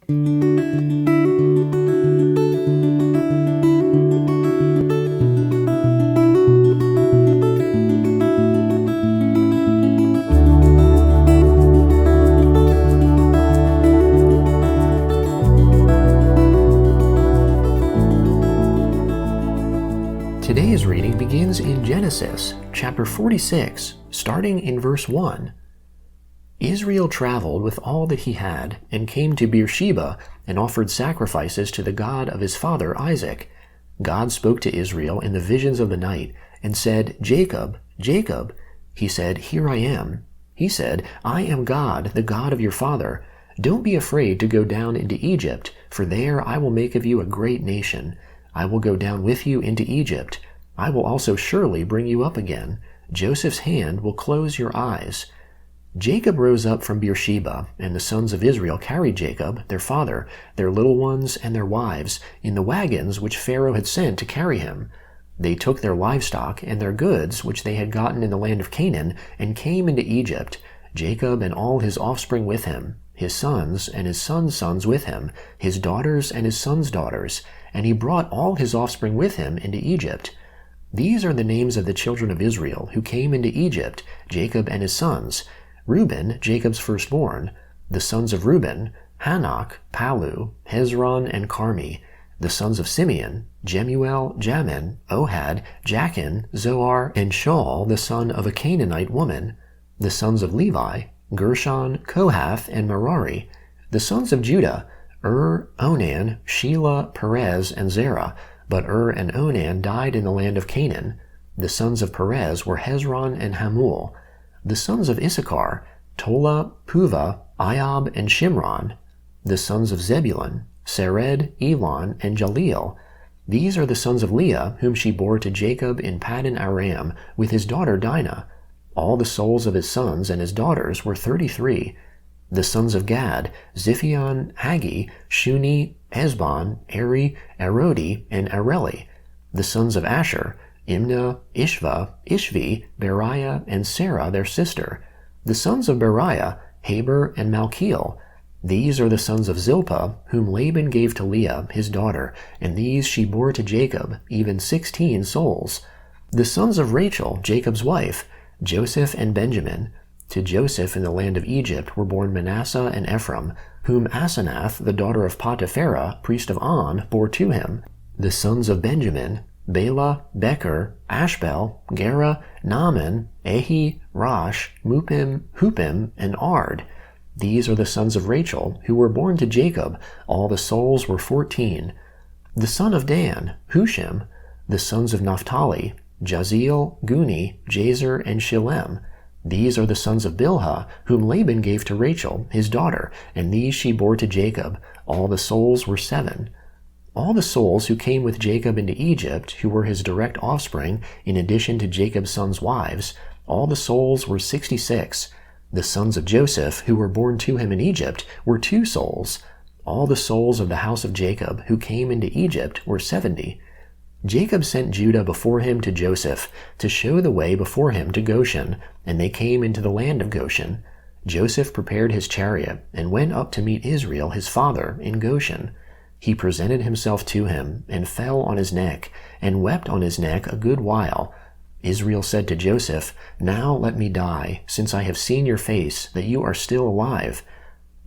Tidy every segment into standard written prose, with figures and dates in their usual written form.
Today's reading begins in Genesis, chapter 46, starting in verse 1. Israel traveled with all that he had, and came to Beersheba, and offered sacrifices to the God of his father Isaac. God spoke to Israel in the visions of the night, and said, "Jacob, Jacob." He said, "Here I am." He said, "I am God, the God of your father. Don't be afraid to go down into Egypt, for there I will make of you a great nation. I will go down with you into Egypt. I will also surely bring you up again. Joseph's hand will close your eyes." Jacob rose up from Beersheba, and the sons of Israel carried Jacob, their father, their little ones, and their wives, in the wagons which Pharaoh had sent to carry him. They took their livestock and their goods which they had gotten in the land of Canaan, and came into Egypt, Jacob and all his offspring with him, his sons and his sons' sons with him, his daughters and his sons' daughters, and he brought all his offspring with him into Egypt. These are the names of the children of Israel who came into Egypt, Jacob and his sons: Reuben, Jacob's firstborn; the sons of Reuben, Hanok, Palu, Hezron, and Carmi; the sons of Simeon, Jemuel, Jamin, Ohad, Jachin, Zoar, and Shaul, the son of a Canaanite woman; the sons of Levi, Gershon, Kohath, and Merari; the sons of Judah, Onan, Shelah, Perez, and Zerah, but and Onan died in the land of Canaan. The sons of Perez were Hezron and Hamul. The sons of Issachar, Tola, Puvah, Iob, and Shimron. The sons of Zebulun, Sered, Elon, and Jaleel. These are the sons of Leah, whom she bore to Jacob in Paddan Aram, with his daughter Dinah. All the souls of his sons and his daughters were 33. The sons of Gad, Ziphion, Haggi, Shuni, Hezbon, Eri, Arodi, and Areli. The sons of Asher, Imnah, Ishva, Ishvi, Beriah, and Sarah their sister. The sons of Beriah, Heber, and Malchiel. These are the sons of Zilpah, whom Laban gave to Leah, his daughter, and these she bore to Jacob, even 16 souls. The sons of Rachel, Jacob's wife, Joseph and Benjamin. To Joseph in the land of Egypt were born Manasseh and Ephraim, whom Asenath, the daughter of Potipharah, priest of On, bore to him. The sons of Benjamin, Bela, Becher, Ashbel, Gera, Naaman, Ehi, Rosh, Mupim, Hupim, and Ard. These are the sons of Rachel, who were born to Jacob. All the souls were 14. The son of Dan, Hushim. The sons of Naphtali, Jaziel, Guni, Jazer, and Shillem. These are the sons of Bilhah, whom Laban gave to Rachel, his daughter, and these she bore to Jacob. All the souls were 7. All the souls who came with Jacob into Egypt, who were his direct offspring, in addition to Jacob's sons' wives, all the souls were 66. The sons of Joseph, who were born to him in Egypt, were 2 souls. All the souls of the house of Jacob, who came into Egypt, were 70. Jacob sent Judah before him to Joseph, to show the way before him to Goshen, and they came into the land of Goshen. Joseph prepared his chariot, and went up to meet Israel his father in Goshen. He presented himself to him, and fell on his neck, and wept on his neck a good while. Israel said to Joseph, "Now let me die, since I have seen your face, that you are still alive."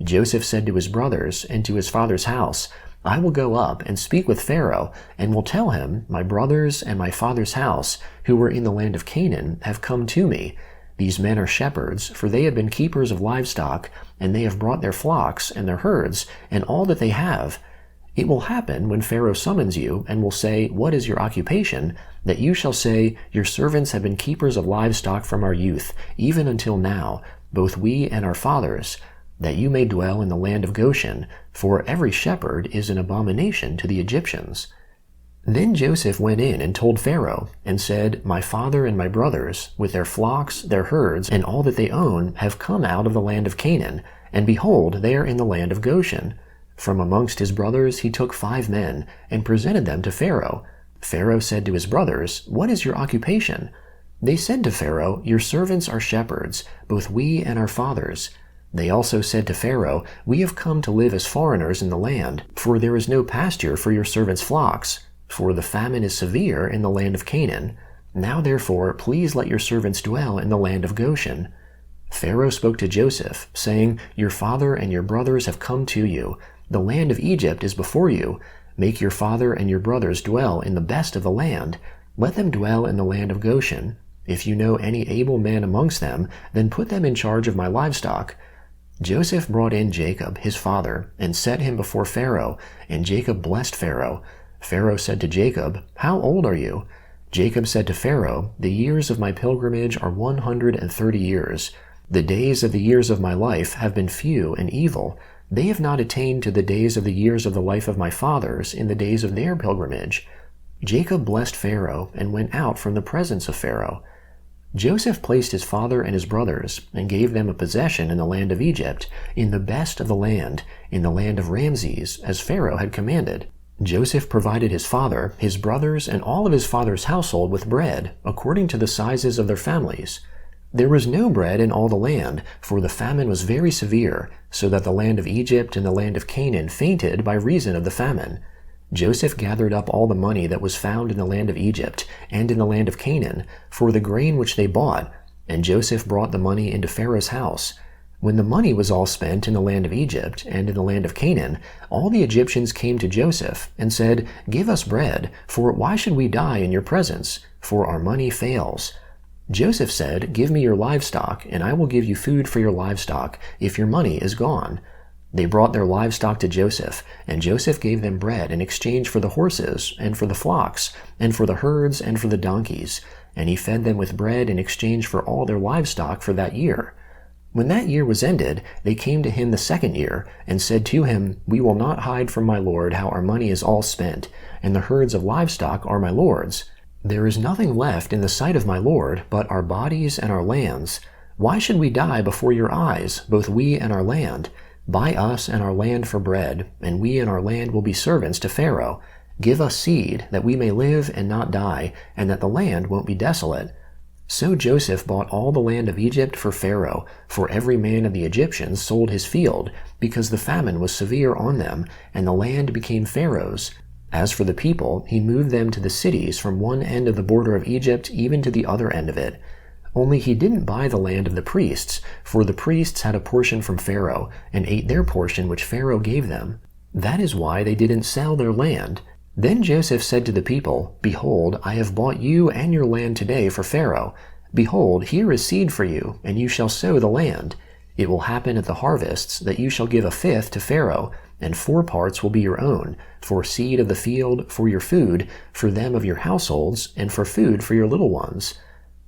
Joseph said to his brothers and to his father's house, "I will go up and speak with Pharaoh, and will tell him, my brothers and my father's house, who were in the land of Canaan, have come to me. These men are shepherds, for they have been keepers of livestock, and they have brought their flocks and their herds, and all that they have. It will happen when Pharaoh summons you, and will say, 'What is your occupation?' that you shall say, 'Your servants have been keepers of livestock from our youth, even until now, both we and our fathers,' that you may dwell in the land of Goshen, for every shepherd is an abomination to the Egyptians." Then Joseph went in and told Pharaoh, and said, "My father and my brothers, with their flocks, their herds, and all that they own, have come out of the land of Canaan, and behold, they are in the land of Goshen." From amongst his brothers he took 5 men, and presented them to Pharaoh. Pharaoh said to his brothers, "What is your occupation?" They said to Pharaoh, "Your servants are shepherds, both we and our fathers." They also said to Pharaoh, "We have come to live as foreigners in the land, for there is no pasture for your servants' flocks, for the famine is severe in the land of Canaan. Now therefore, please let your servants dwell in the land of Goshen." Pharaoh spoke to Joseph, saying, "Your father and your brothers have come to you. The land of Egypt is before you. Make your father and your brothers dwell in the best of the land. Let them dwell in the land of Goshen. If you know any able man amongst them, then put them in charge of my livestock." Joseph brought in Jacob, his father, and set him before Pharaoh, and Jacob blessed Pharaoh. Pharaoh said to Jacob, "How old are you?" Jacob said to Pharaoh, "The years of my pilgrimage are 130 years. The days of the years of my life have been few and evil. They have not attained to the days of the years of the life of my fathers in the days of their pilgrimage." Jacob blessed Pharaoh and went out from the presence of Pharaoh. Joseph placed his father and his brothers and gave them a possession in the land of Egypt, in the best of the land, in the land of Ramses, as Pharaoh had commanded. Joseph provided his father, his brothers, and all of his father's household with bread, according to the sizes of their families. There was no bread in all the land, for the famine was very severe, so that the land of Egypt and the land of Canaan fainted by reason of the famine. Joseph gathered up all the money that was found in the land of Egypt and in the land of Canaan, for the grain which they bought, and Joseph brought the money into Pharaoh's house. When the money was all spent in the land of Egypt and in the land of Canaan, all the Egyptians came to Joseph and said, "Give us bread, for why should we die in your presence? For our money fails." Joseph said, "Give me your livestock, and I will give you food for your livestock, if your money is gone." They brought their livestock to Joseph, and Joseph gave them bread in exchange for the horses, and for the flocks, and for the herds, and for the donkeys, and he fed them with bread in exchange for all their livestock for that year. When that year was ended, they came to him the second year, and said to him, "We will not hide from my lord how our money is all spent, and the herds of livestock are my lord's. There is nothing left in the sight of my lord but our bodies and our lands. Why should we die before your eyes, both we and our land? Buy us and our land for bread, and we and our land will be servants to Pharaoh. Give us seed, that we may live and not die, and that the land won't be desolate." So Joseph bought all the land of Egypt for Pharaoh, for every man of the Egyptians sold his field, because the famine was severe on them, and the land became Pharaoh's. As for the people, he moved them to the cities from one end of the border of Egypt even to the other end of it. Only he didn't buy the land of the priests, for the priests had a portion from Pharaoh, and ate their portion which Pharaoh gave them. That is why they didn't sell their land. Then Joseph said to the people, "Behold, I have bought you and your land today for Pharaoh. Behold, here is seed for you, and you shall sow the land. It will happen at the harvests that you shall give a fifth to Pharaoh, and 4 parts will be your own, for seed of the field, for your food, for them of your households, and for food for your little ones."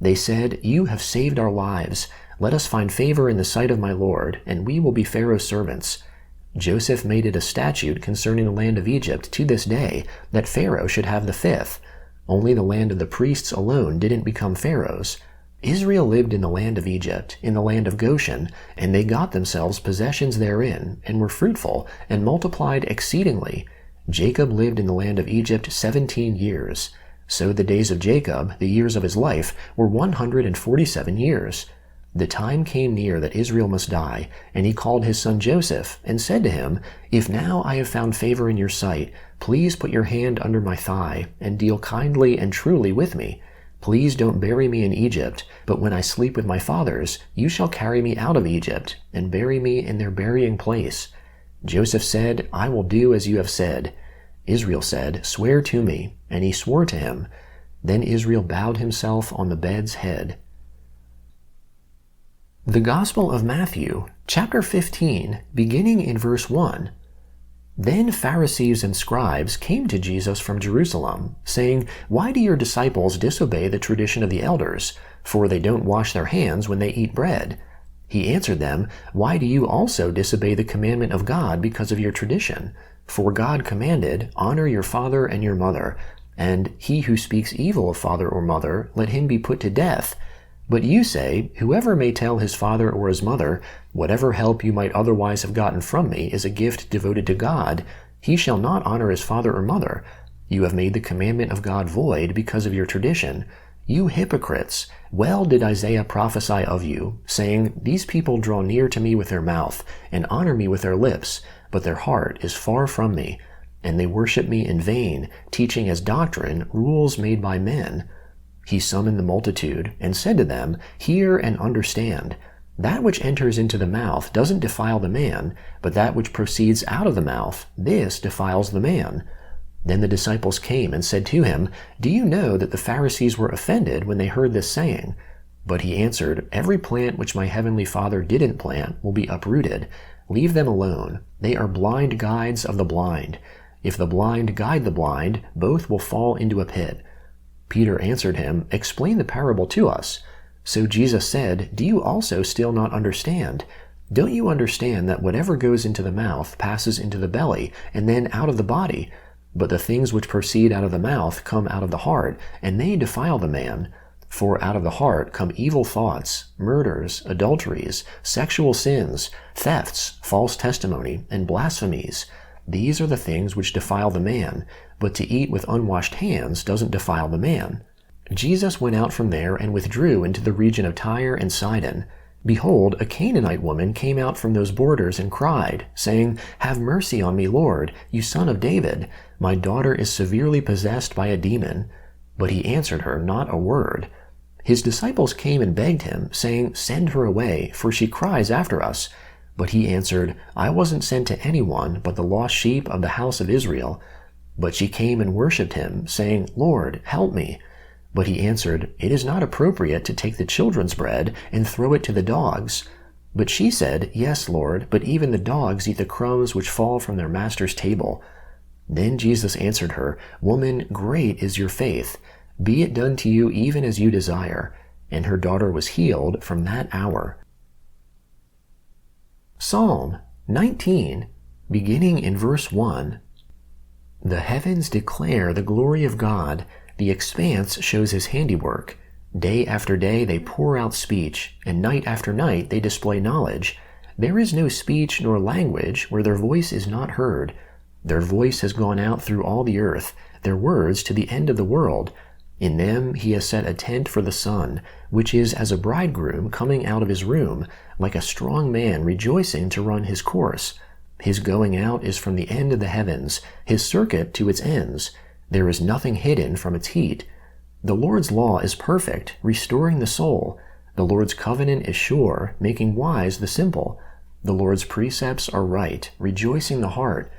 They said, "You have saved our lives. Let us find favor in the sight of my lord, and we will be Pharaoh's servants." Joseph made it a statute concerning the land of Egypt to this day, that Pharaoh should have the fifth. Only the land of the priests alone didn't become Pharaoh's. Israel lived in the land of Egypt, in the land of Goshen, and they got themselves possessions therein, and were fruitful, and multiplied exceedingly. Jacob lived in the land of Egypt 17 years. So the days of Jacob, the years of his life, were 147 years. The time came near that Israel must die, and he called his son Joseph, and said to him, "If now I have found favor in your sight, please put your hand under my thigh, and deal kindly and truly with me. Please don't bury me in Egypt, but when I sleep with my fathers, you shall carry me out of Egypt, and bury me in their burying place." Joseph said, "I will do as you have said." Israel said, "Swear to me," and he swore to him. Then Israel bowed himself on the bed's head. The Gospel of Matthew, chapter 15, beginning in verse 1. Then Pharisees and scribes came to Jesus from Jerusalem, saying, "Why do your disciples disobey the tradition of the elders? For they don't wash their hands when they eat bread." He answered them, "Why do you also disobey the commandment of God because of your tradition? For God commanded, 'Honor your father and your mother,' and 'He who speaks evil of father or mother, let him be put to death.' But you say, 'Whoever may tell his father or his mother, whatever help you might otherwise have gotten from me is a gift devoted to God, he shall not honor his father or mother.' You have made the commandment of God void because of your tradition. You hypocrites! Well did Isaiah prophesy of you, saying, These people draw near to me with their mouth, and honor me with their lips, but their heart is far from me, and they worship me in vain, teaching as doctrine rules made by men. He summoned the multitude, and said to them, Hear and understand. That which enters into the mouth doesn't defile the man, but that which proceeds out of the mouth, this defiles the man. Then the disciples came and said to him, Do you know that the Pharisees were offended when they heard this saying? But he answered, Every plant which my heavenly Father didn't plant will be uprooted. Leave them alone. They are blind guides of the blind. If the blind guide the blind, both will fall into a pit. Peter answered him, Explain the parable to us. So Jesus said, Do you also still not understand? Don't you understand that whatever goes into the mouth passes into the belly, and then out of the body? But the things which proceed out of the mouth come out of the heart, and they defile the man. For out of the heart come evil thoughts, murders, adulteries, sexual sins, thefts, false testimony, and blasphemies. These are the things which defile the man, but to eat with unwashed hands doesn't defile the man. Jesus went out from there and withdrew into the region of Tyre and Sidon. Behold, a Canaanite woman came out from those borders and cried, saying, Have mercy on me, Lord, you son of David. My daughter is severely possessed by a demon. But he answered her not a word. His disciples came and begged him, saying, Send her away, for she cries after us. But he answered, I wasn't sent to anyone but the lost sheep of the house of Israel. But she came and worshipped him, saying, Lord, help me. But he answered, It is not appropriate to take the children's bread and throw it to the dogs. But she said, Yes, Lord, but even the dogs eat the crumbs which fall from their master's table. Then Jesus answered her, Woman, great is your faith. Be it done to you even as you desire. And her daughter was healed from that hour. Psalm 19, beginning in verse 1. The heavens declare the glory of God. The expanse shows his handiwork. Day after day they pour out speech, and night after night they display knowledge. There is no speech nor language where their voice is not heard. Their voice has gone out through all the earth, their words to the end of the world. In them he has set a tent for the sun, which is as a bridegroom coming out of his room, like a strong man rejoicing to run his course. His going out is from the end of the heavens, his circuit to its ends. There is nothing hidden from its heat. The Lord's law is perfect, restoring the soul. The Lord's covenant is sure, making wise the simple. The Lord's precepts are right, rejoicing the heart.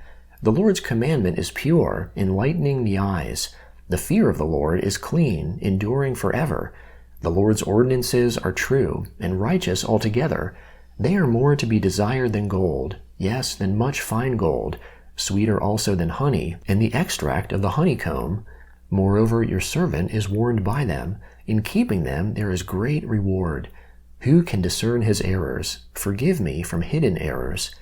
The Lord's commandment is pure, enlightening the eyes. The fear of the Lord is clean, enduring forever. The Lord's ordinances are true and righteous altogether. They are more to be desired than gold, yes, than much fine gold, sweeter also than honey, and the extract of the honeycomb. Moreover, your servant is warned by them. In keeping them there is great reward. Who can discern his errors? Forgive me from hidden errors.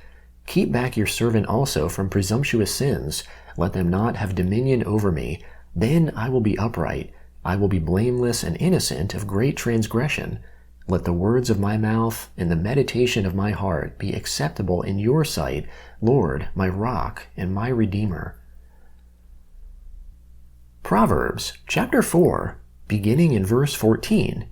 Keep back your servant also from presumptuous sins. Let them not have dominion over me. Then I will be upright. I will be blameless and innocent of great transgression. Let the words of my mouth and the meditation of my heart be acceptable in your sight, Lord, my rock and my redeemer. Proverbs chapter 4, beginning in verse 14.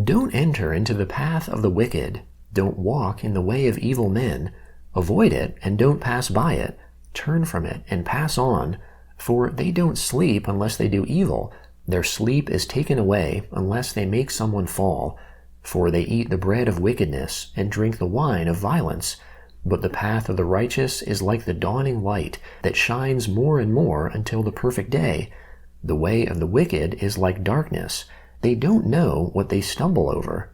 Don't enter into the path of the wicked. Don't walk in the way of evil men. Avoid it and don't pass by it. Turn from it and pass on. For they don't sleep unless they do evil. Their sleep is taken away unless they make someone fall. For they eat the bread of wickedness and drink the wine of violence. But the path of the righteous is like the dawning light that shines more and more until the perfect day. The way of the wicked is like darkness. They don't know what they stumble over.